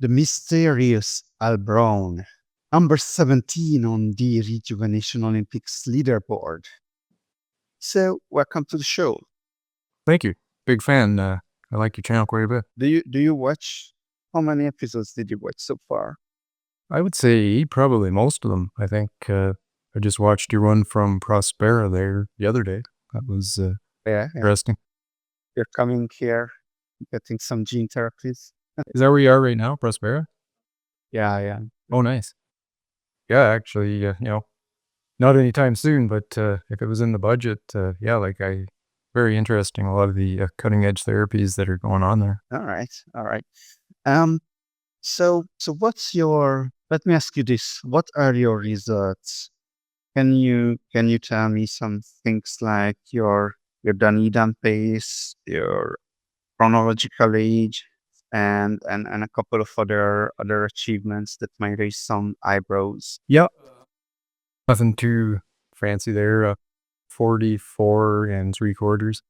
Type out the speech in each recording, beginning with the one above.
the mysterious Al Brown, number 17 on the Rejuvenation Olympics leaderboard. So, welcome to the show. Thank you. Big fan. I like your channel quite a bit. Do you watch? How many episodes did you watch so far? I would say probably most of them. I think I just watched your one from Prospera there the other day. That was Yeah, interesting. you're coming here, getting some gene therapies. Is that where you are right now, Prospera? Yeah. Oh, nice. Yeah, actually, not anytime soon, but if it was in the budget, very interesting. A lot of the cutting edge therapies that are going on there. All right. Um, so what's your? Let me ask you this: what are your results? Can you tell me some things like your Dunedin pace, your chronological age, and a couple of other achievements that might raise some eyebrows? Yeah, nothing too fancy there. 44 and 3/4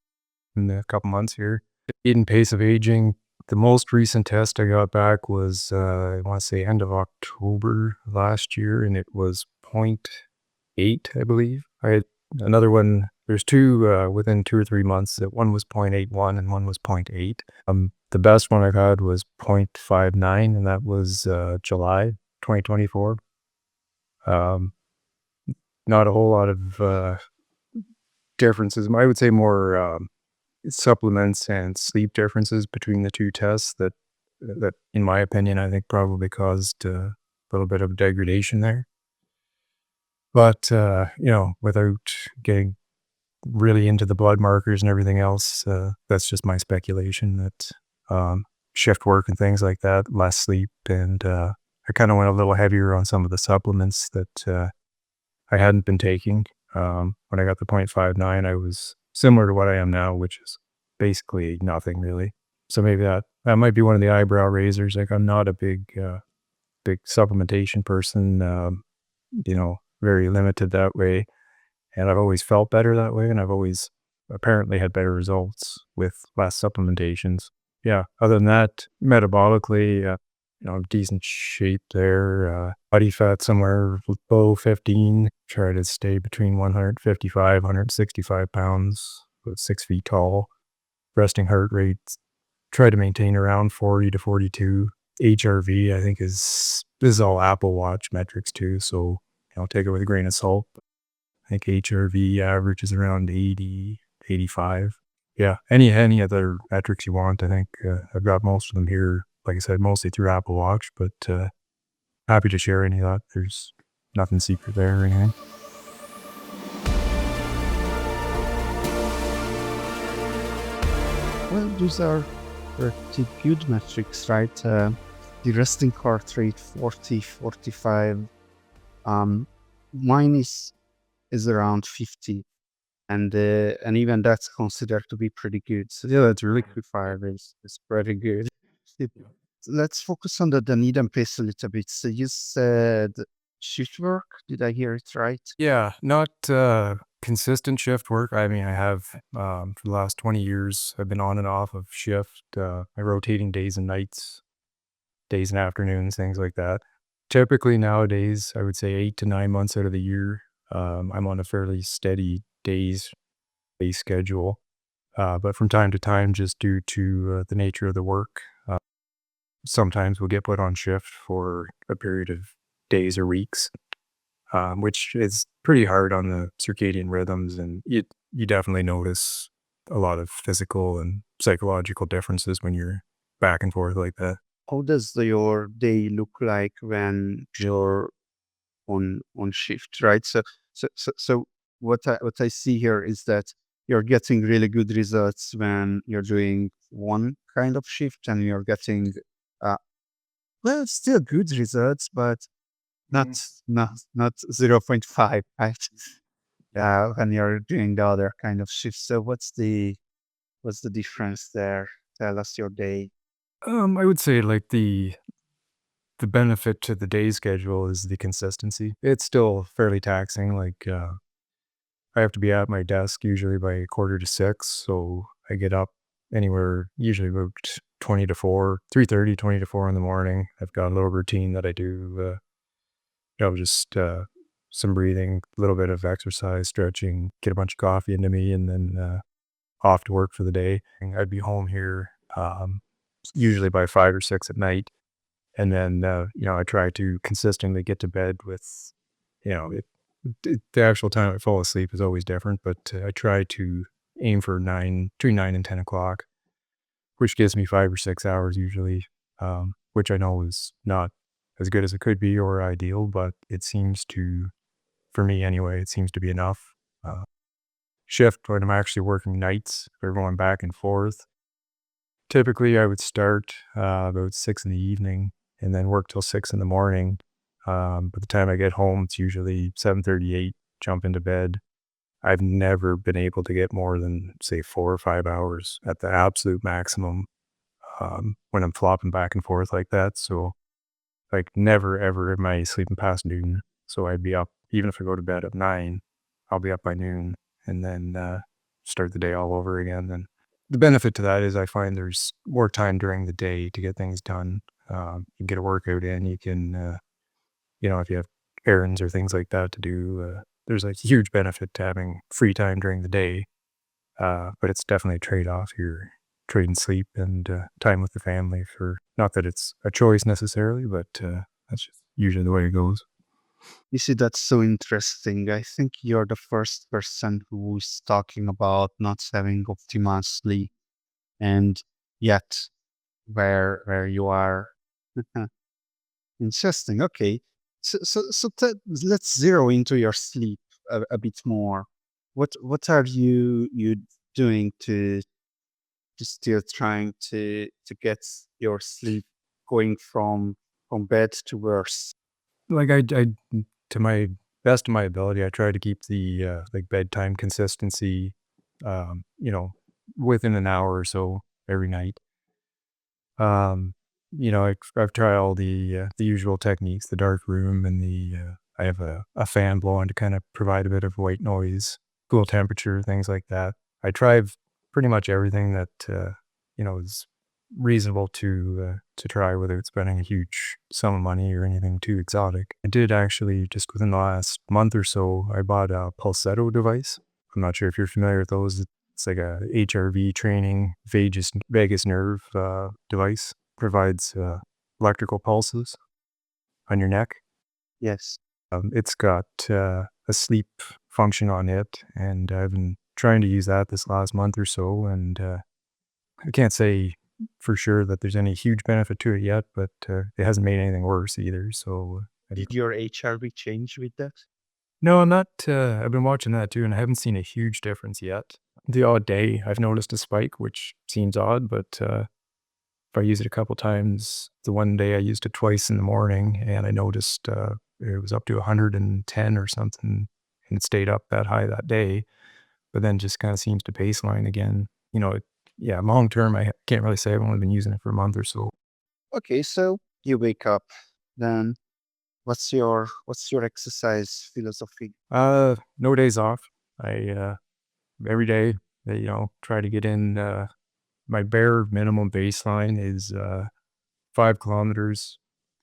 in a couple months here. In pace of aging, the most recent test I got back was, I want to say end of October last year, and it was 0.8, I believe. I had another one, there's two within 2 or 3 months. That one was 0.81 and one was 0.8. The best one I've had was 0.59, and that was July 2024. Not a whole lot of differences. I would say more supplements and sleep differences between the two tests that in my opinion I think probably caused a little bit of degradation there, but without getting really into the blood markers and everything else, that's just my speculation that shift work and things like that, less sleep, and I kind of went a little heavier on some of the supplements that I hadn't been taking. When I got the 0.59, I was similar to what I am now, which is basically nothing really. So maybe that might be one of the eyebrow raisers. Like, I'm not a big supplementation person, very limited that way. And I've always felt better that way. And I've always apparently had better results with less supplementations. Yeah. Other than that, metabolically, decent shape there. Body fat somewhere below 15. Try to stay between 155, 165 pounds, about 6 feet tall. Resting heart rate, try to maintain around 40 to 42. HRV, I think this is all Apple Watch metrics too, so take it with a grain of salt. I think HRV average is around 80, 85. Yeah, any other metrics you want, I think I've got most of them here. Like I said, mostly through Apple Watch, but happy to share any of that. There's nothing secret there or anything. Well, these are pretty good metrics, right? The resting heart rate 40, 45. Mine is around 50, and even that's considered to be pretty good. So Yeah, that's really good. Fire is pretty good. Let's focus on the Dunedin pace a little bit. So you said shift work. Did I hear it right? Yeah, not consistent shift work. I mean, I have for the last 20 years, I've been on and off of shift, my rotating days and nights, days and afternoons, things like that. Typically nowadays, I would say 8 to 9 months out of the year, I'm on a fairly steady days schedule. But from time to time, just due to the nature of the work, sometimes we'll get put on shift for a period of days or weeks, which is pretty hard on the circadian rhythms. And you definitely notice a lot of physical and psychological differences when you're back and forth like that. How does your day look like when you're on shift, right? So what I see here is that you're getting really good results when you're doing one kind of shift, and you're getting uh, well, still good results, but not not 0.5, right? When you're doing the other kind of shift. So what's the difference there? Tell us your day. I would say like the benefit to the day schedule is the consistency. It's still fairly taxing. Like I have to be at my desk usually by 5:45, so I get up anywhere, usually about 20 to 4, 3:30, 20 to 4 in the morning. I've got a little routine that I do, just some breathing, a little bit of exercise, stretching, get a bunch of coffee into me, and then off to work for the day. And I'd be home here usually by 5 or 6 at night. And then, I try to consistently get to bed with, you know, the actual time I fall asleep is always different, but I try to aim for between 9 and 10 o'clock, which gives me 5 or 6 hours usually, which I know is not as good as it could be or ideal, but it seems to, for me anyway, it seems to be enough. Uh, Shift when I'm actually working nights, if we're going back and forth. Typically, I would start about 6 in the evening and then work till 6 in the morning. By the time I get home, it's usually 7:38. Jump into bed. I've never been able to get more than say 4 or 5 hours at the absolute maximum when I'm flopping back and forth like that. So, like, never ever am I sleeping past noon. So I'd be up even if I go to bed at 9. I'll be up by noon and then start the day all over again. And the benefit to that is I find there's more time during the day to get things done. You can get a workout in. You can, if you have errands or things like that to do, there's a huge benefit to having free time during the day. But it's definitely a trade off. You're trading sleep and time with the family for not that it's a choice necessarily, but that's just usually the way it goes. You see, that's so interesting. I think you're the first person who's talking about not having optimal sleep, and yet where you are. Interesting. Okay. Let's zero into your sleep a bit more. What are you doing to still trying to get your sleep going from bed to worse? Like to my best of my ability, I try to keep the like bedtime consistency, um, you know, within an hour or so every night. Um, I've tried all the usual techniques, the dark room and I have a fan blowing to kind of provide a bit of white noise, cool temperature, things like that. I tried pretty much everything that is reasonable to try without spending a huge sum of money or anything too exotic. I did actually just within the last month or so, I bought a pulsetto device. I'm not sure if you're familiar with those. It's like a HRV training vagus nerve device. Provides electrical pulses on your neck. Yes. It's got a sleep function on it, and I've been trying to use that this last month or so. And I can't say for sure that there's any huge benefit to it yet, but it hasn't made anything worse either. So I don't Did your HRV change with that? no, I'm not. I've been watching that too, and I haven't seen a huge difference yet. The odd day I've noticed a spike, which seems odd, but if I use it a couple times, the one day I used it twice in the morning, and I noticed it was up to 110 or something, and it stayed up that high that day, but then just kind of seems to baseline again. Yeah, long term, I can't really say. I've only been using it for a month or so. Okay, so you wake up, then what's your exercise philosophy? No days off. I every day, try to get in. My bare minimum baseline is 5 kilometers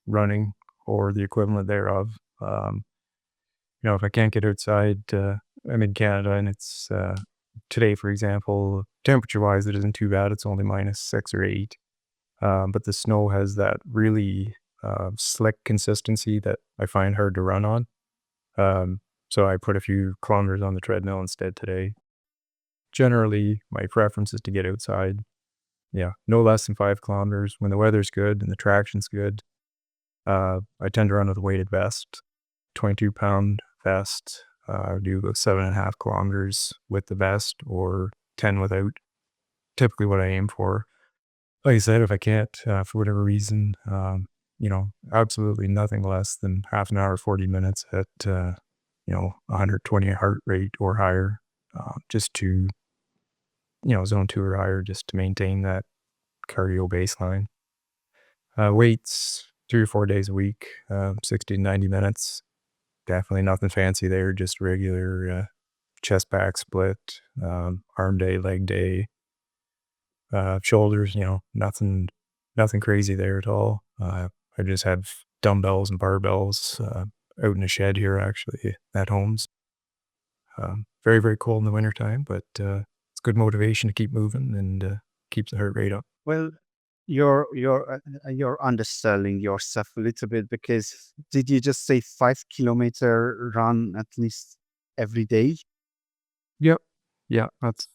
running or the equivalent thereof. If I can't get outside, I'm in Canada and it's today, for example, temperature wise, it isn't too bad. It's only -6 or 8. But the snow has that really slick consistency that I find hard to run on. So I put a few kilometers on the treadmill instead today. Generally, my preference is to get outside. Yeah, no less than 5 kilometers when the weather's good and the traction's good. I tend to run with a weighted vest, 22-pound vest. I do about 7.5 kilometers with the vest or 10 without. Typically, what I aim for. Like I said, if I can't, for whatever reason, absolutely nothing less than half an hour, 40 minutes at, 120 heart rate or higher, just to, zone 2 or higher, just to maintain that cardio baseline. Weights 3 or 4 days a week, 60 to 90 minutes. Definitely nothing fancy there, just regular chest back split, arm day, leg day, shoulders, nothing crazy there at all. I just have dumbbells and barbells out in the shed here, actually, at home. Very, very cold in the wintertime, but it's good motivation to keep moving and keeps the heart rate up. Well, you're underselling yourself a little bit because did you just say 5 kilometer run at least every day? Yep. Yeah, that's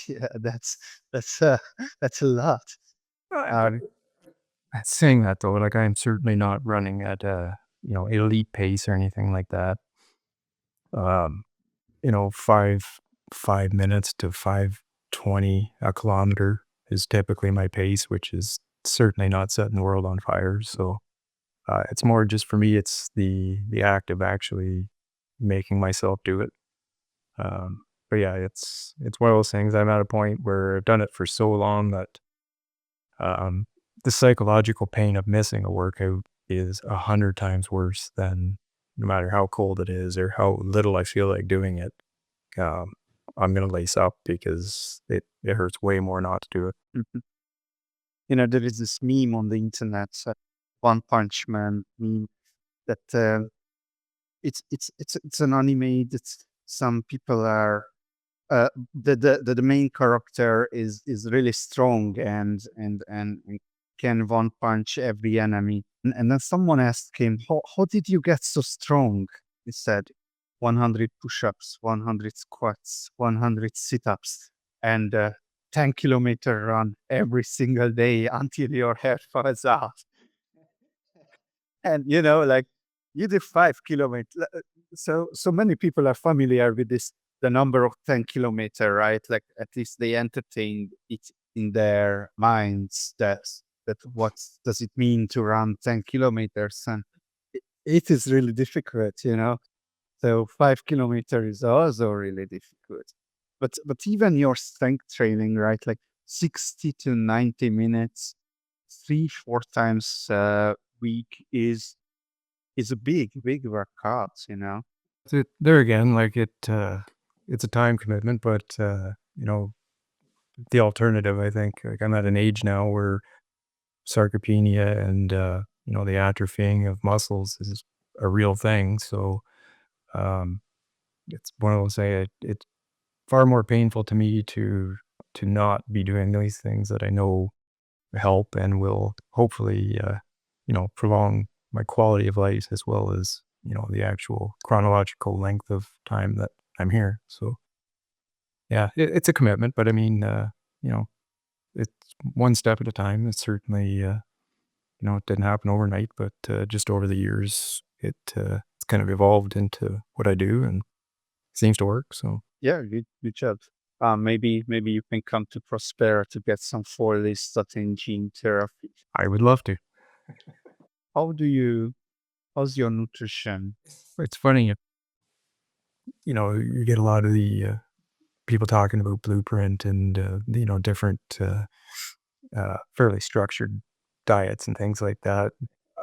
Yeah, that's uh, that's a lot. uh, saying that though, like I'm certainly not running at a elite pace or anything like that. Um, 5 minutes to 5:20 a kilometer is typically my pace, which is certainly not setting the world on fire. So it's more just for me, it's the act of actually making myself do it. But yeah, it's one of those things. I'm at a point where I've done it for so long that um, the psychological pain of missing a workout is 100 times worse than no matter how cold it is or how little I feel like doing it. Um, I'm gonna lace up because it hurts way more not to do it. Mhm. There is this meme on the internet, One Punch Man meme that it's an anime that some people are the main character is really strong and can one punch every enemy. And then someone asked him, how did you get so strong? He said, 100 push-ups, 100 squats, 100 sit-ups, and 10-kilometer run every single day until your hair falls out. And like you did 5 kilometers. So many people are familiar with this, the number of 10 kilometer, right? Like at least they entertain it in their minds that what does it mean to run 10 kilometers, and it is really difficult. So 5 kilometer is also really difficult. But even your strength training, right? Like 60 to 90 minutes, 3, 4 times a week is a big workout. So there again, like it's a time commitment, but the alternative, I think, like I'm at an age now where sarcopenia and the atrophying of muscles is a real thing. So um, it's one of those it's far more painful to me to not be doing these things that I know help and will hopefully prolong my quality of life as well as the actual chronological length of time that I'm here. So yeah, it's a commitment, but I mean, you know, it's one step at a time. It's certainly it didn't happen overnight, but just over the years, it's kind of evolved into what I do and seems to work. So Yeah, good job. Maybe you can come to Prospera to get some for-listed in gene therapy. I would love to. How do you how's your nutrition? It's funny, you get a lot of the people talking about blueprint and different fairly structured diets and things like that.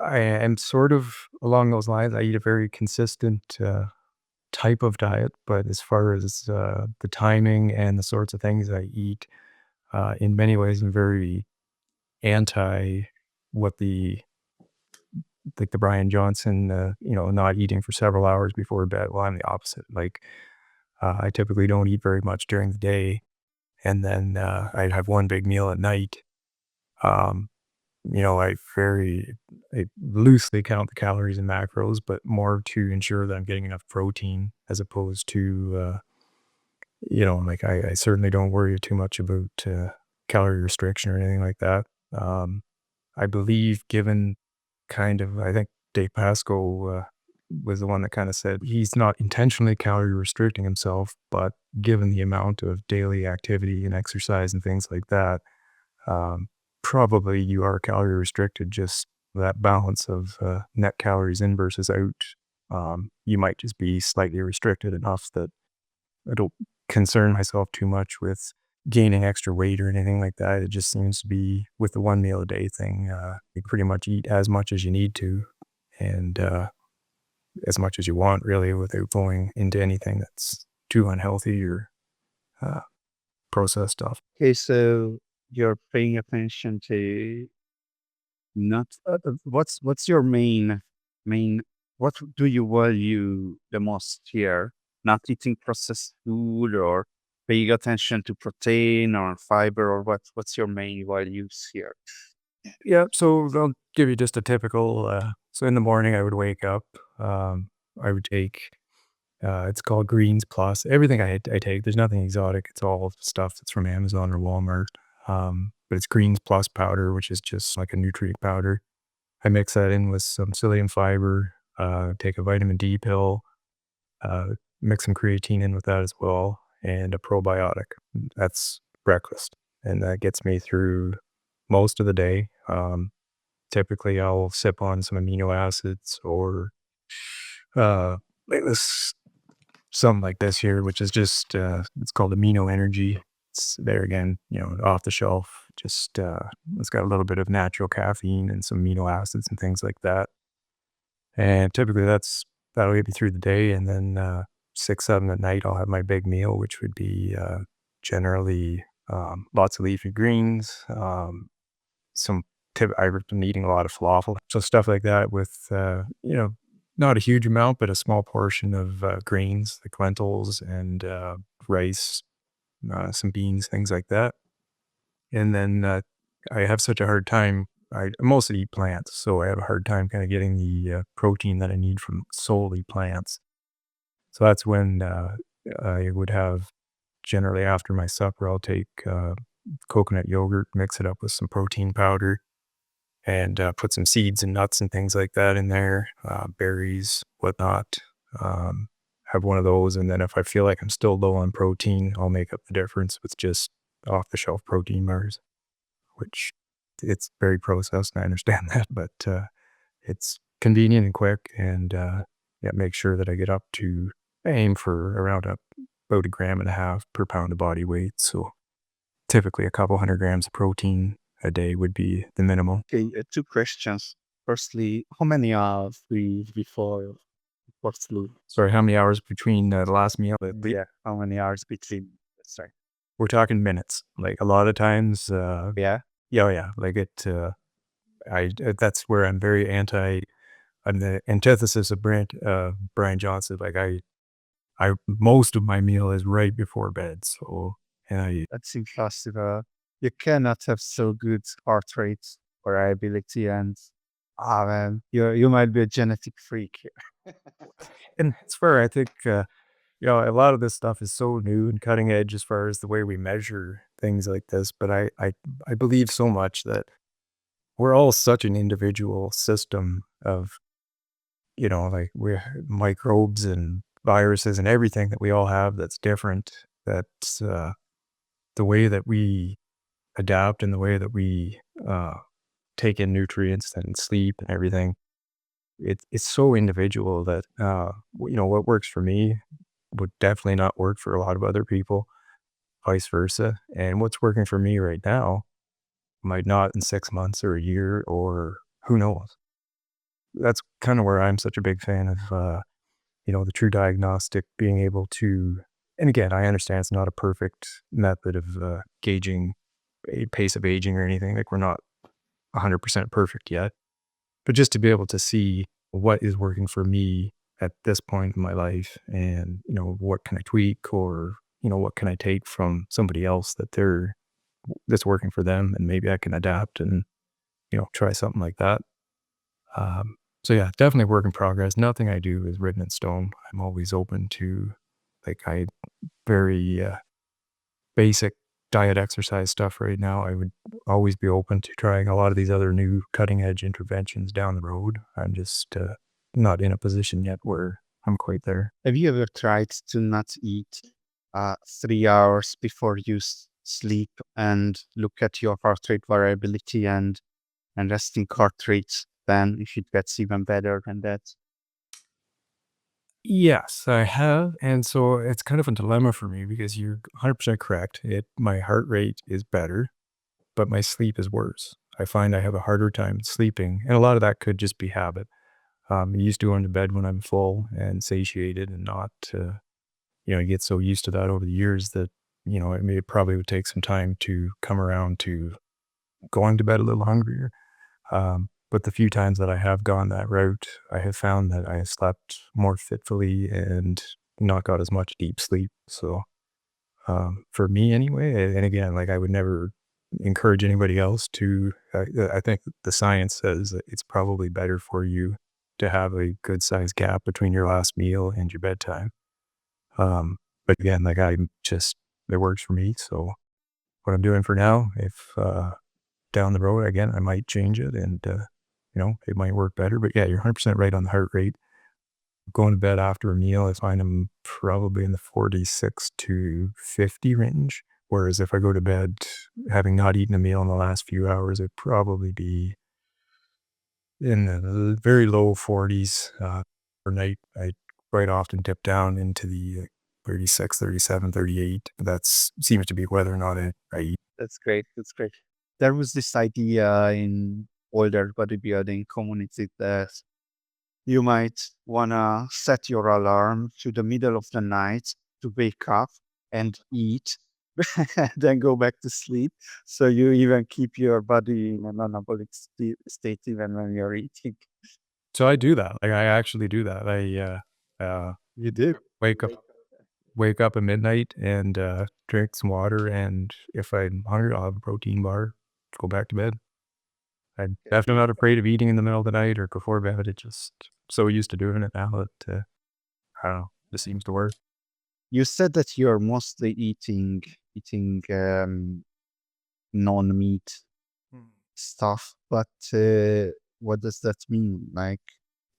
I am sort of along those lines. I eat a very consistent type of diet, but as far as the timing and the sorts of things I eat, in many ways, I'm very anti what the Brian Johnson, not eating for several hours before bed. Well, I'm the opposite. Like, I typically don't eat very much during the day, and then I'd have one big meal at night. Um, I loosely count the calories and macros, but more to ensure that I'm getting enough protein as opposed to, like I certainly don't worry too much about calorie restriction or anything like that. Um, I believe, given I think Dave Pasco was the one that kind of said he's not intentionally calorie restricting himself, but given the amount of daily activity and exercise and things like that, um, probably you are calorie restricted. Just that balance of net calories in versus out. You might just be slightly restricted enough that I don't concern myself too much with gaining extra weight or anything like that. It just seems to be with the one meal a day thing. You pretty much eat as much as you need to and as much as you want, really, without going into anything that's too unhealthy or uh, processed stuff. Okay, so you're paying attention to not what's your main what do you value the most here? Not eating processed food or paying attention to protein or fiber or what's your main values here? Yeah, so I'll give you just a typical, so in the morning I would wake up, I would take, it's called Greens Plus. Everything I take, there's nothing exotic. It's all stuff that's from Amazon or Walmart. But it's Greens Plus powder, which is just like a nutrient powder. I mix that in with some psyllium fiber, take a vitamin D pill, uh, mix some creatine in with that as well, and a probiotic. That's breakfast. And that gets me through most of the day. Typically, I'll sip on some amino acids or like this, something like this here, which is just it's called Amino Energy. It's there again, off the shelf. Just it's got a little bit of natural caffeine and some amino acids and things like that. And typically, that'll get me through the day, and then 6, 7 at night, I'll have my big meal, which would be generally lots of leafy greens, some I've been eating a lot of falafel, so stuff like that with, not a huge amount, but a small portion of, grains, like lentils and, rice, some beans, things like that. And then, I have such a hard time. I mostly eat plants, so I have a hard time kinda getting the, protein that I need from solely plants. So that's when, I would have generally after my supper, I'll take, coconut yogurt, mix it up with some protein powder, and put some seeds and nuts and things like that in there, berries, whatnot. Um, have one of those, and then if I feel like I'm still low on protein, I'll make up the difference with just off the shelf protein bars, which it's very processed. And I understand that, but it's convenient and quick, and yeah, make sure that I get up to I aim for around about 1.5 grams per pound of body weight. So typically a couple hundred grams of protein a day would be the minimal. Okay, two questions. Firstly, how many hours before sleep? Sorry, how many hours between the last meal? Yeah, how many hours between? Sorry. We're talking minutes. Like a lot of times, Yeah. yeah, oh, yeah, like that's where I'm very I'm the antithesis of Brian Johnson. Like most of my meal is right before bed. So, and That's impossible. You cannot have so good heart rate variability and man, you might be a genetic freak here. and it's fair. I think, a lot of this stuff is so new and cutting edge as far as the way we measure things like this. But I believe so much that we're all such an individual system of, like we're microbes and viruses and everything that we all have that's different. That's the way that we adapt and the way that we uh, take in nutrients and sleep and everything. It's so individual that, what works for me would definitely not work for a lot of other people, vice versa. And what's working for me right now might not in 6 months or a year or who knows. That's kind of where I'm such a big fan of, the true diagnostic being able to, and again, I understand it's not a perfect method of gauging a pace of aging or anything. Like we're not 100% perfect yet, but just to be able to see what is working for me at this point in my life and, what can I tweak or, what can I take from somebody else that's working for them and maybe I can adapt and, try something like that. So yeah, definitely work in progress. Nothing I do is written in stone. I'm always open to I very basic diet exercise stuff right now. I would always be open to trying a lot of these other new cutting edge interventions down the road. I'm just not in a position yet where I'm quite there. Have you ever tried to not eat 3 hours before you sleep and look at your heart rate variability and resting heart rates? Then if it gets even better than that. Yes, I have. And so it's kind of a dilemma for me because you're 100% correct. My heart rate is better, but my sleep is worse. I find I have a harder time sleeping. And a lot of that could just be habit. I'm used to going to bed when I'm full and satiated and not, you get so used to that over the years that it probably would take some time to come around to going to bed a little hungrier. But the few times that I have gone that route, I have found that I have slept more fitfully and not got as much deep sleep. So, for me anyway, and again, like I would never encourage anybody else to. I think the science says that it's probably better for you to have a good sized gap between your last meal and your bedtime. Um, but again, like I just it works for me. So what I'm doing for now, if down the road again, I might change it, and it might work better. But yeah, you're 100% right on the heart rate. Going to bed after a meal, I find I'm probably in the 46 to 50 range. Whereas if I go to bed having not eaten a meal in the last few hours, it'd probably be in the very low 40s. Per night, I quite often dip down into the 36, 37, 38. That seems to be whether or not I eat. That's great. That's great. There was this idea in older bodybuilding community that you might wanna set your alarm to the middle of the night to wake up and eat, then go back to sleep. So you even keep your body in an anabolic state even when you're eating. So I do that. Like I actually do that. You do. Wake up wake up at midnight and drink some water, and if I'm hungry, I'll have a protein bar. Go back to bed. I'm definitely not afraid of eating in the middle of the night or before bed. It just so used to doing it now that I don't know. This seems to work. You said that you're mostly eating non-meat stuff, but what does that mean? Like,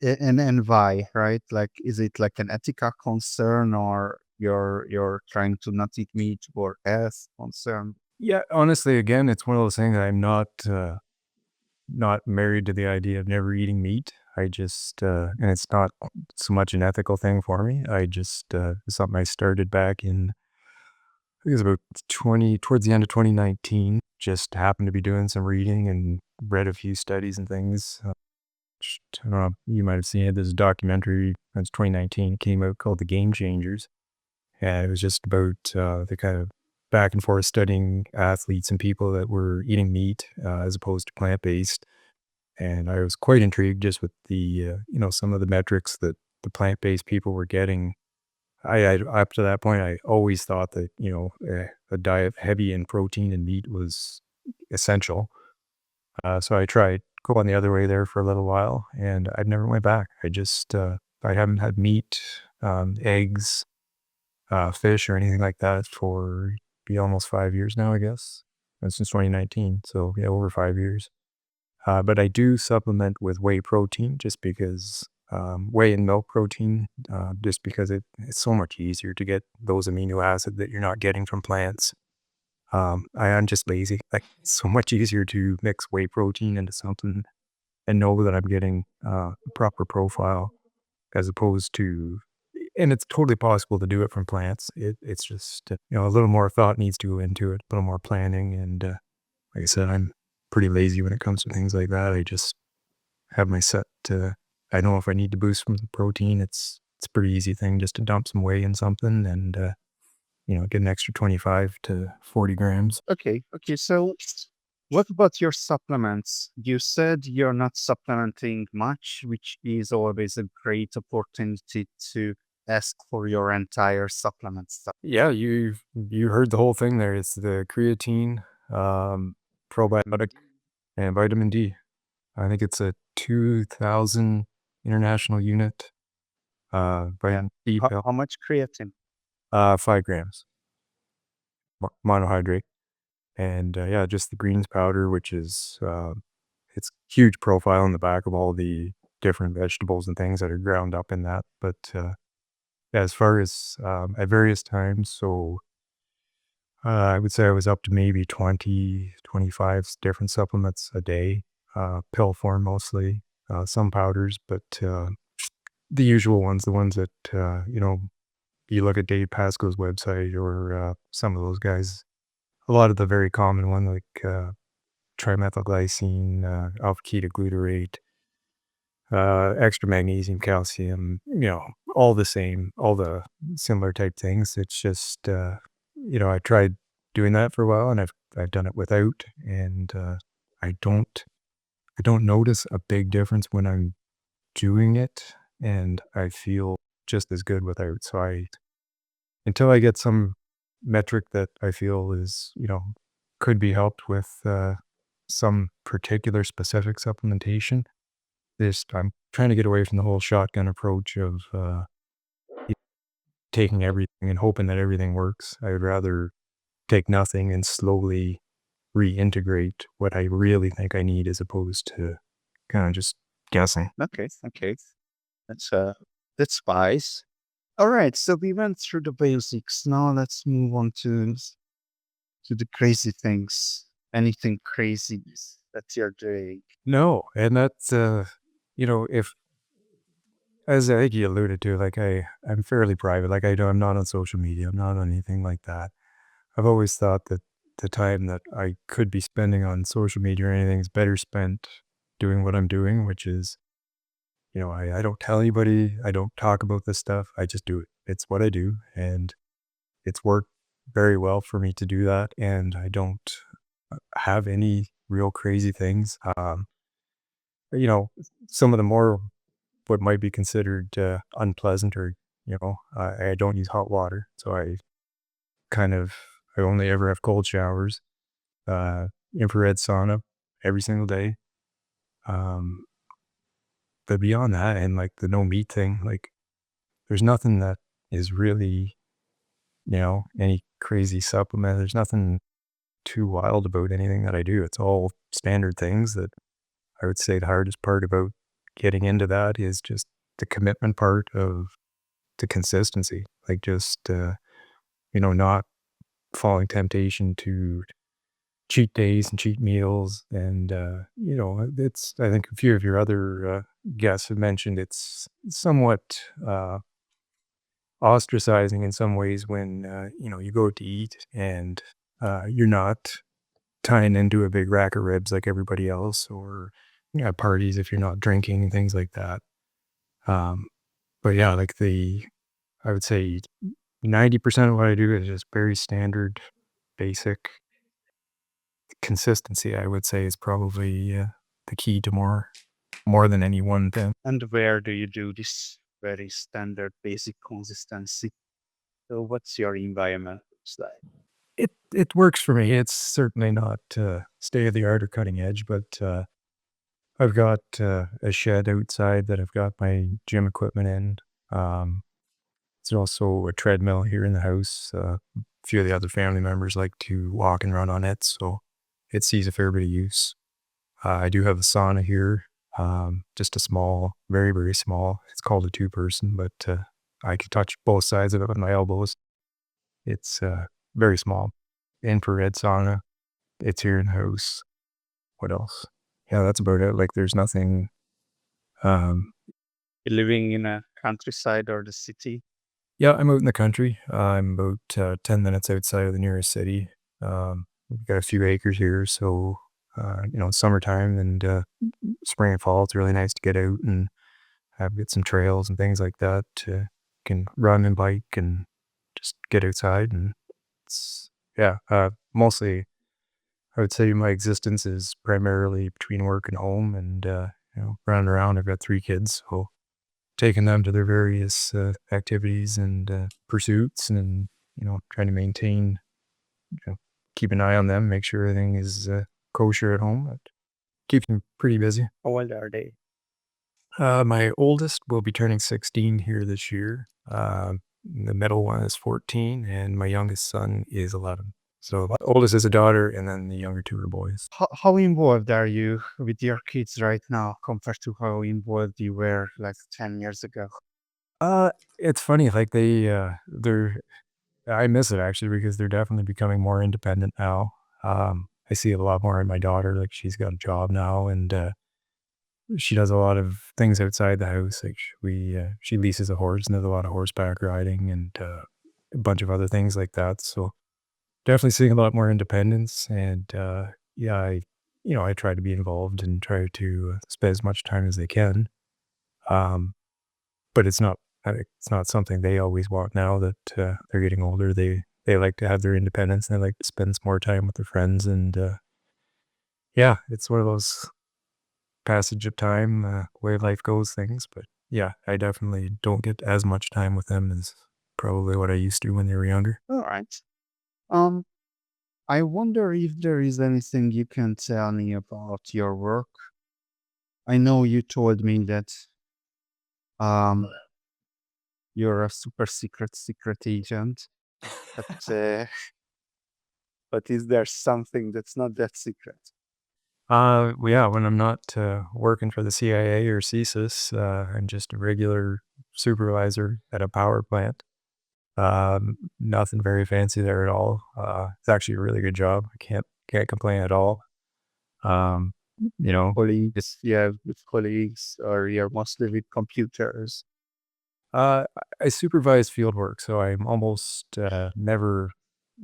and why, right? Like, is it like an ethical concern, or you're trying to not eat meat for health concern? Yeah, honestly, again, it's one of those things. I'm not married to the idea of never eating meat. I just and it's not so much an ethical thing for me. I just it's something I started back in I think it was about 20 towards the end of 2019. Just happened to be doing some reading and read a few studies and things. I don't know, you might have seen it. There's a documentary that's 2019 came out called The Game Changers. And it was just about the kind of back and forth studying athletes and people that were eating meat as opposed to plant based. And I was quite intrigued just with the some of the metrics that the plant based people were getting. I up to that point, I always thought that a diet heavy in protein and meat was essential. So I tried going the other way there for a little while, and I never went back. I haven't had meat, eggs, fish, or anything like that for be almost 5 years now, I guess. And since 2019, so yeah, over 5 years. But I do supplement with whey protein just because whey and milk protein, just because it's so much easier to get those amino acids that you're not getting from plants. I am just lazy. Like it's so much easier to mix whey protein into something and know that I'm getting a proper profile as opposed to, and it's totally possible to do it from plants. It's just a little more thought needs to go into it, a little more planning, and like I said, I'm pretty lazy when it comes to things like that. I just have my set. I know if I need to boost some protein, it's a pretty easy thing just to dump some whey in something and get an extra 25 to 40 grams. Okay, okay. So, what about your supplements? You said you're not supplementing much, which is always a great opportunity to ask for your entire supplement stuff. Yeah, you heard the whole thing there. It's the creatine, probiotic, and vitamin D. I think it's a 2,000 international unit. Yeah. Vitamin D pill, How much creatine? 5 grams monohydrate, and yeah, just the greens powder, which is it's huge profile on the back of all the different vegetables and things that are ground up in that. But yeah, as far as at various times, so I would say I was up to maybe 20, 25 different supplements a day, pill form mostly, some powders, but the usual ones, the ones that, you look at Dave Pasco's website or some of those guys, a lot of the very common one like trimethylglycine, alpha ketoglutarate, extra magnesium, calcium, all the same, all the similar type things. It's just I tried doing that for a while, and I've done it without, and I don't I don't notice a big difference when I'm doing it, and I feel just as good without. So I until I get some metric that I feel is, could be helped with some particular specific supplementation, this I'm trying to get away from the whole shotgun approach of taking everything and hoping that everything works. I would rather take nothing and slowly reintegrate what I really think I need as opposed to kind of just guessing. Okay, okay. That's that's wise. All right, so we went through the basics. Now let's move on to the crazy things. Anything crazy that you're doing? No, and that's if as I think you alluded to, like I'm fairly private. Like I'm not on social media. I'm not on anything like that. I've always thought that the time that I could be spending on social media or anything is better spent doing what I'm doing, which is, I don't tell anybody, I don't talk about this stuff. I just do it. It's what I do. And it's worked very well for me to do that. And I don't have any real crazy things. You know, some of the more what might be considered unpleasant or, I don't use hot water. So kind of, I only ever have cold showers, infrared sauna every single day. Um, but beyond that, and like the no meat thing, like there's nothing that is really, any crazy supplement. There's nothing too wild about anything that I do. It's all standard things that I would say the hardest part about getting into that is just the commitment part of the consistency. Like just, not falling temptation to cheat days and cheat meals. And, it's, I think a few of your other guests have mentioned it's somewhat ostracizing in some ways when, you go to eat and you're not tying into a big rack of ribs like everybody else or at parties if you're not drinking and things like that. Um, but yeah, like I would say 90% of what I do is just very standard, basic consistency. I would say is probably the key to more than any one thing. And where do you do this very standard basic consistency? So what's your environment looks like? It works for me. It's certainly not state of the art or cutting edge, but I've got a shed outside that I've got my gym equipment in. Um, There's also a treadmill here in the house. A few of the other family members like to walk and run on it, so it sees a fair bit of use. I do have a sauna here, just a small, very, very small. It's called a two-person, but I can touch both sides of it with my elbows. It's very small. Infrared sauna. It's here in the house. What else? Yeah, that's about it. Like, there's nothing. Um, You living in a countryside or the city? yeah, I'm out in the country. I'm about 10 minutes outside of the nearest city. We've got a few acres here, so summertime and spring and fall, it's really nice to get out and get some trails and things like that. Can run and bike and just get outside, and it's yeah. Mostly, I would say my existence is primarily between work and home, and running around. I've got 3 kids, so taking them to their various activities and pursuits, and trying to maintain, keep an eye on them, make sure everything is kosher at home. It keeps me pretty busy. How old are they? My oldest will be turning 16 here this year. The middle one is 14, and my youngest son is 11. So the oldest is a daughter, and then the younger 2 are boys. How involved are you with your kids right now compared to how involved you were like 10 years ago? Uh, it's funny, like they're I miss it actually because they're definitely becoming more independent now. I see it a lot more in my daughter. Like she's got a job now, and she does a lot of things outside the house. Like she leases a horse and does a lot of horseback riding and a bunch of other things like that. So definitely seeing a lot more independence. And yeah, I try to be involved and try to spend as much time as they can. Um, but it's not something they always want now that they're getting older. they like to have their independence and they like to spend some more time with their friends. And yeah, it's one of those passage of time, way life goes things. But yeah, I definitely don't get as much time with them as probably what I used to when they were younger. All right. Um, I wonder if there is anything you can tell me about your work. I know you told me that um you're a super secret agent, but but is there something that's not that secret? Well, yeah, when I'm not working for the CIA or CSIS, I'm just a regular supervisor at a power plant. Nothing very fancy there at all. It's actually a really good job. I can't complain at all. Um, you know, Colleagues, yeah, with colleagues, or you're mostly with computers. uh, I supervise field work, so I'm almost never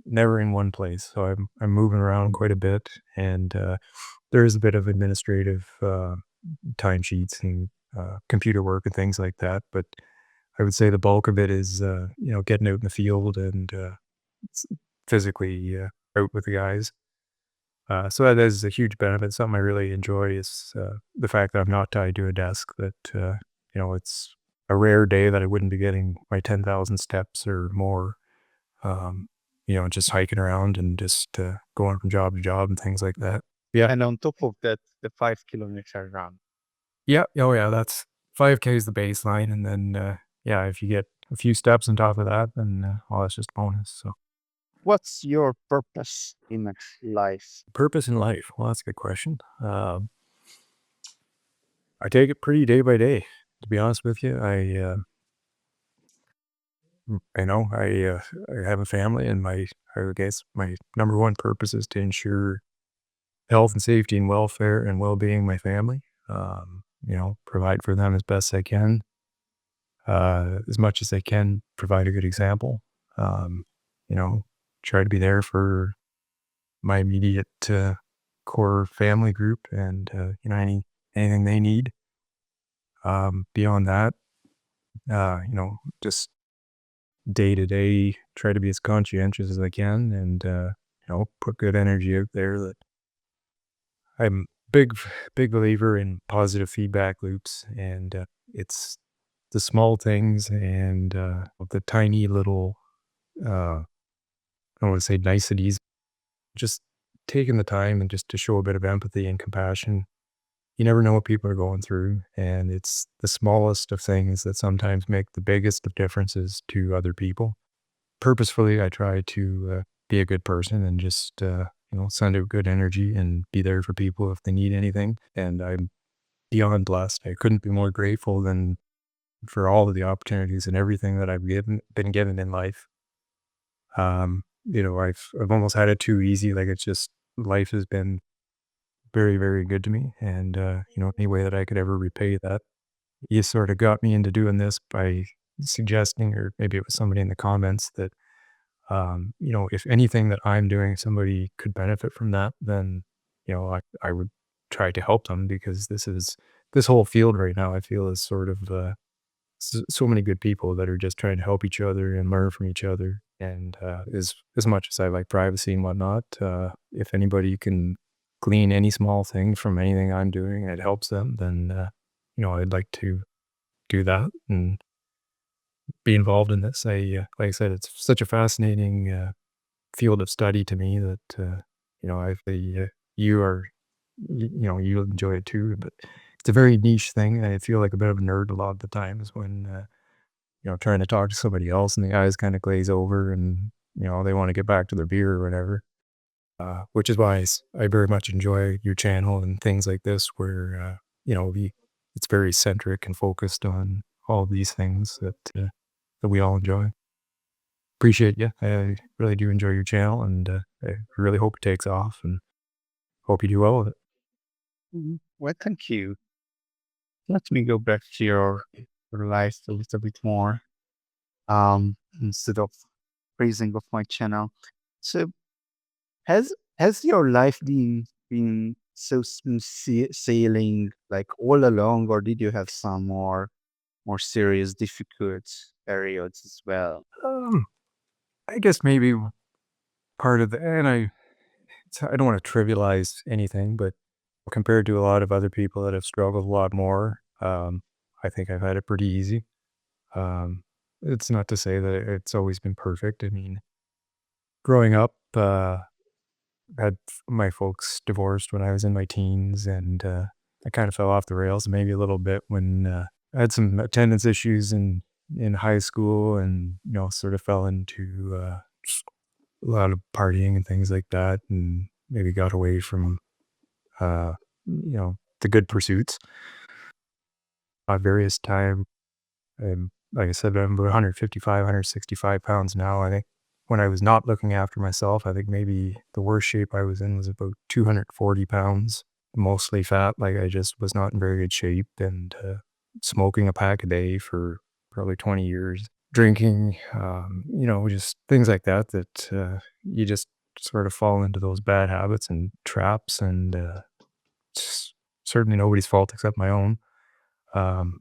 in one place. So I'm moving around quite a bit, and there is a bit of administrative timesheets and computer work and things like that. But I would say the bulk of it is getting out in the field and s- physically out with the guys. So that is a huge benefit. Something I really enjoy is the fact that I'm not tied to a desk. That it's a rare day that I wouldn't be getting my 10,000 steps or more. Um, just hiking around and just going from job to job and things like that. Yeah, And on top of that, the 5 kilometer run. yeah, oh yeah. That's 5K is the baseline, and then yeah, if you get a few steps on top of that, then well, that's just bonus. So What's your purpose in life? purpose in life. Well, that's a good question. I take it pretty day by day. To be honest with you, I have a family, and I guess my number one purpose is to ensure health and safety and welfare and well being of my family. Provide for them as best I can, as much as I can. Provide a good example. Um, you know, Try to be there for my immediate core family group, and anything they need. Beyond that, just day to day, try to be as conscientious as I can, and put good energy out there. That I'm big believer in positive feedback loops, and it's the small things and the tiny little I don't want to say niceties, just taking the time and just to show a bit of empathy and compassion. You never know what people are going through, and it's the smallest of things that sometimes make the biggest of differences to other people. Purposefully, I try to be a good person and just send out good energy and be there for people if they need anything. And I'm beyond blessed. I couldn't be more grateful than for all of the opportunities and everything that been given in life. I've almost had it too easy. Like, it's just life has been very, very good to me, and any way that I could ever repay that. You sort of got me into doing this by suggesting, or maybe it was somebody in the comments, that if anything that I'm doing, somebody could benefit from that, then I would try to help them, because this whole field right now, I feel, is sort of so many good people that are just trying to help each other and learn from each other. And as much as I like privacy and whatnot, if anybody can glean any small thing from anything I'm doing and it helps them, then I'd like to do that and be involved in this. Like I said, it's such a fascinating field of study to me that I you are you'll enjoy it too. But it's a very niche thing. I feel like a bit of a nerd a lot of the times when trying to talk to somebody else and the eyes kind of glaze over, and they want to get back to their beer or whatever. Which is why I very much enjoy your channel and things like this, where it's very centric and focused on all of these things that we all enjoy. Appreciate you. I really do enjoy your channel, and I really hope it takes off, and hope you do well with it. Mhm. Well, thank you. Let me go back to your life a little bit more, instead of praising of my channel. So has your life been so smooth sailing like all along, or did you have some more serious difficult periods as well? Um, I guess maybe part of the and I don't wanna trivialize anything, but compared to a lot of other people that have struggled a lot more, I think I've had it pretty easy. Um, it's not to say that it's always been perfect. I mean, growing up, had my folks divorced when I was in my teens, and I kind of fell off the rails maybe a little bit when I had some attendance issues in high school, and sort of fell into just a lot of partying and things like that, and maybe got away from the good pursuits at various times. And like I said, I'm about 155, 165 pounds now. I think when I was not looking after myself, I think maybe the worst shape I was in was about 240 pounds, mostly fat. Like I just was not in very good shape, and smoking a pack a day for probably 20 years, drinking, just things like that, that you just sort of fall into those bad habits and traps. And it's certainly nobody's fault except my own. Um,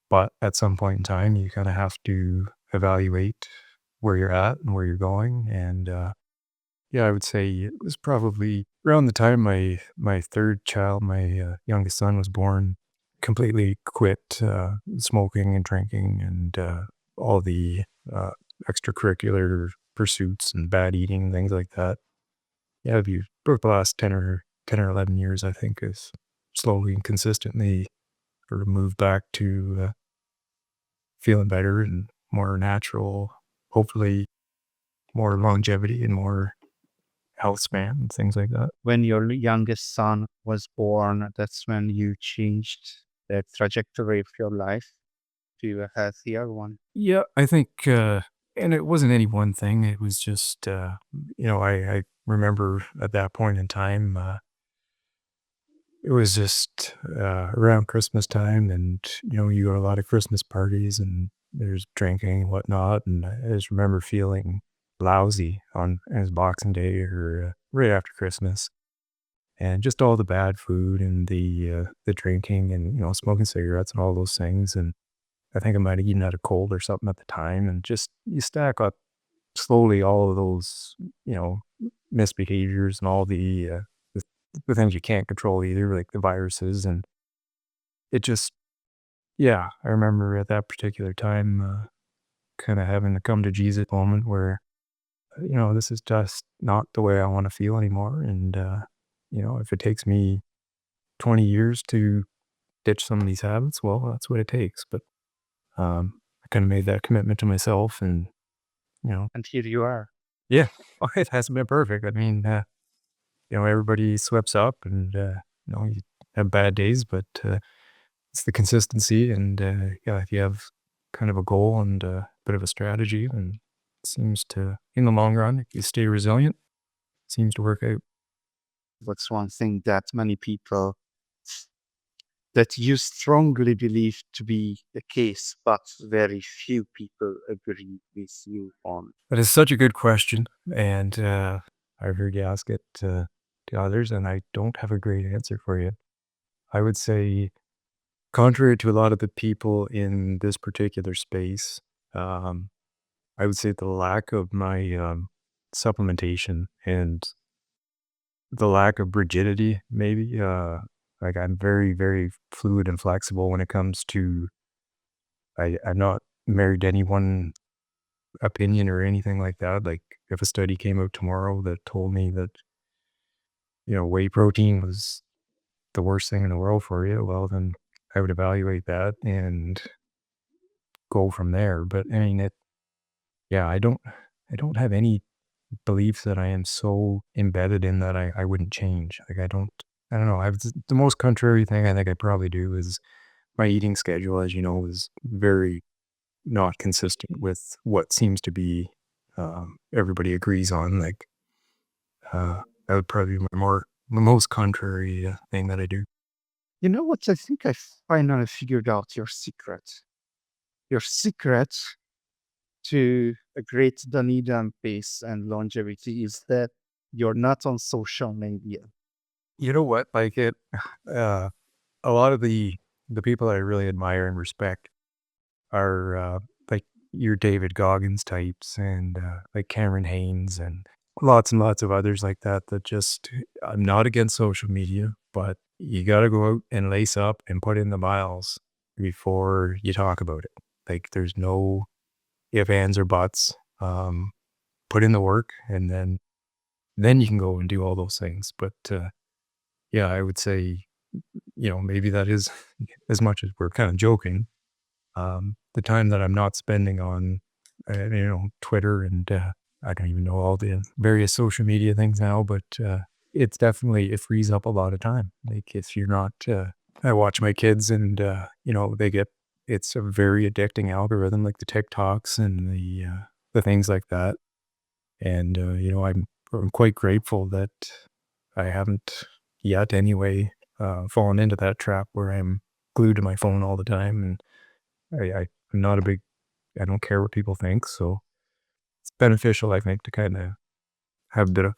but at some point in time, you kind of have to evaluate where you're at and where you're going. And yeah, I would say it was probably around the time my third child, my youngest son, was born. Completely quit smoking and drinking and all the uh, extracurricular pursuits and bad eating and things like that. Yeah, if you broke the last 10 or 11 years, I think, is slowly and consistently sort of moved back to feeling better and more natural, hopefully more longevity and more health span and things like that. When your youngest son was born, that's when you changed the trajectory of your life to a healthier one. Yeah, I think, and it wasn't any one thing. It was just, I remember at that point in time, it was just around Christmas time, and you go to a lot of Christmas parties, and there's drinking and whatnot. And I just remember feeling lousy on as Boxing Day or right after Christmas, and just all the bad food and the drinking and smoking cigarettes and all those things. And I think I might have eaten out a cold or something at the time, and just you stack up slowly all of those you know misbehaviors and all the, the things you can't control either, like the viruses. And it just, yeah, I remember at that particular time kind of having a come to Jesus moment where this is just not the way I want to feel anymore. And if it takes me 20 years to ditch some of these habits, well, that's what it takes. But I kind of made that commitment to myself, and you know, And here you are. yeah, it hasn't been perfect. I mean, everybody sweeps up, and you have bad days, but it's the consistency. And yeah, if you have kind of a goal and a bit of a strategy, then it seems to, in the long run, if you stay resilient, seems to work out. What's one thing that many people that you strongly believe to be the case, but very few people agree with you on? That is such a good question, and I've heard you ask it to others, and I don't have a great answer for you. I would say, contrary to a lot of the people in this particular space, um, I would say the lack of my supplementation and the lack of rigidity, maybe. Like I'm very, very fluid and flexible when it comes to. I'm not married to any one opinion or anything like that. Like if a study came out tomorrow that told me that whey protein was the worst thing in the world for you, well then I would evaluate that and go from there. But I mean, yeah, I don't have any beliefs that I am so embedded in that I wouldn't change. Like I don't know. The most contrary thing I think I probably do is my eating schedule, as you know, is very not consistent with what seems to be everybody agrees on. Like that would probably be the most contrary thing that I do. You know what? I think I finally figured out your secret. Your secret to a great Dunedin pace and longevity is that you're not on social media. You know what? Like uh, a lot of the people I really admire and respect are like your David Goggins types and like Cameron Haynes and lots of others like that. That just I'm not against social media, but you got to go out and lace up and put in the miles before you talk about it. Like there's no if, ands, or buts. Put in the work, and then you can go and do all those things. But yeah, I would say maybe that is as much as we're kind of joking. The time that I'm not spending on Twitter and I don't even know all the various social media things now, but it's definitely it frees up a lot of time. Like if you're not, I watch my kids and they get it's a very addicting algorithm like the TikToks and the things like that. And I'm quite grateful that I haven't yet anyway fallen into that trap where I'm glued to my phone all the time and I'm not a big I don't care what people think, so it's beneficial, I think, to kinda have a bit of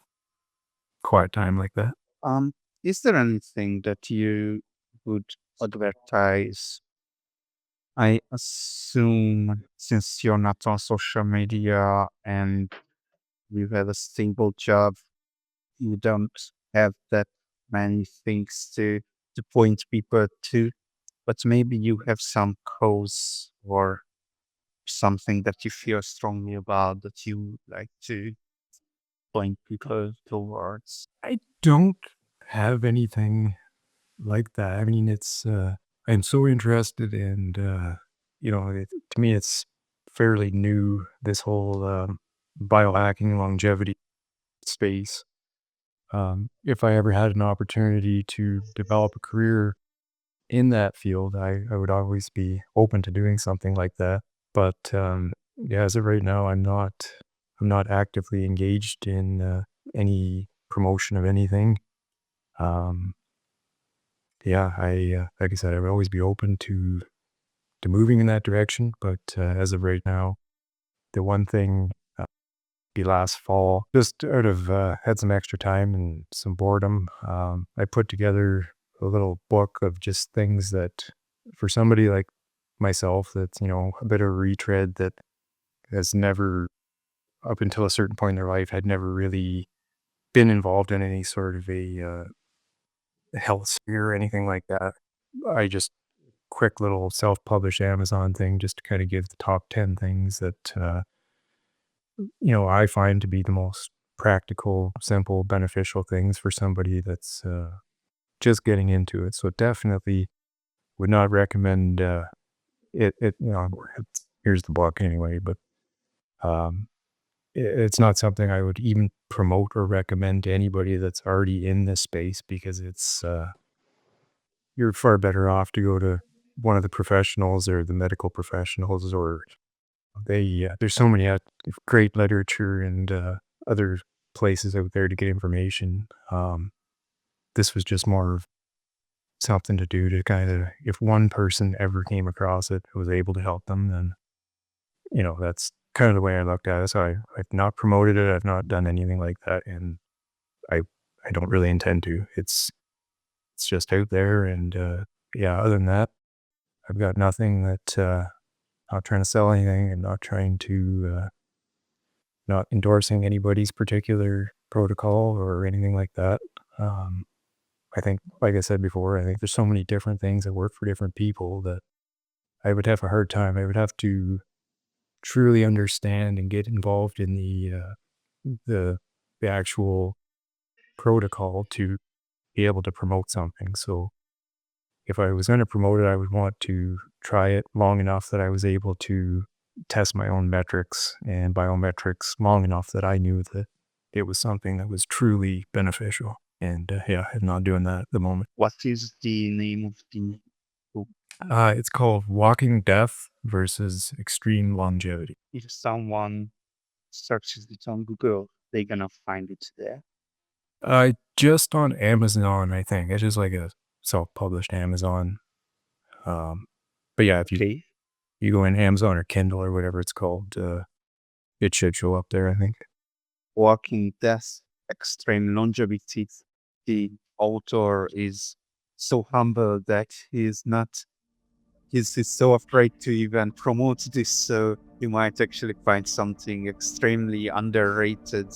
quiet time like that. Um, is there anything that you would advertise? I assume since you're not on social media and you have a stable job, you don't have that many things to point people to, but maybe you have some cause or something that you feel strongly about that you would like to point people towards. I don't have anything like that. I mean, I'm so interested in, to me, it's fairly new, this whole, biohacking longevity space. If I ever had an opportunity to develop a career in that field, I would always be open to doing something like that. But yeah, as of right now, I'm not actively engaged in any promotion of anything. Um, yeah, like I said, I would always be open to moving in that direction. But as of right now, the one thing be last fall, just out of had some extra time and some boredom, I put together a little book of just things that for somebody like myself that's a bit of a retread that has never up until a certain point in their life had never really been involved in any sort of a health sphere or anything like that. I just quick little self-published Amazon thing just to kind of give the top 10 things that I find to be the most practical, simple, beneficial things for somebody that's just getting into it. So definitely would not recommend here's the book anyway, but um, it's not something I would even promote or recommend to anybody that's already in this space because you're far better off to go to one of the professionals or the medical professionals or there's so many great literature and other places out there to get information. This was just more of something to do to kind of if one person ever came across it, was able to help them, then that's kind of the way I looked at it. So I've not promoted it. I've not done anything like that, and I I don't really intend to. It's just out there, and yeah. Other than that, I've got nothing that not trying to sell anything and not trying to not endorsing anybody's particular protocol or anything like that. Um, I think, like I said before, I think there's so many different things that work for different people that I would have a hard time. I would have to truly understand and get involved in the the actual protocol to be able to promote something. So if I was going to promote it, I would want to try it long enough that I was able to test my own metrics and biometrics long enough that I knew that it was something that was truly beneficial. And yeah, I'm not doing that at the moment. What is the name of the book? It's called Walking Death versus Extreme Longevity. If someone searches it on Google, they're gonna find it there. Just on Amazon, I think. It's just like a self-published Amazon. Um, but yeah, if Okay. you go in Amazon or Kindle or whatever it's called, it should show up there, I think. Walking Death, Extreme Longevity. The author is so humble that he is not he's so afraid to even promote this. So you might actually find something extremely underrated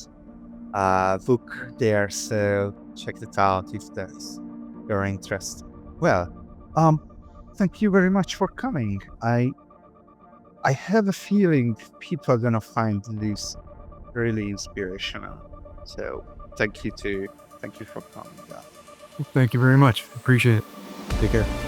book there. So check it out if that's your interest. Well, um, thank you very much for coming. I have a feeling people are gonna find this really inspirational. So thank you for coming. Thank you very much. Appreciate it. Take care.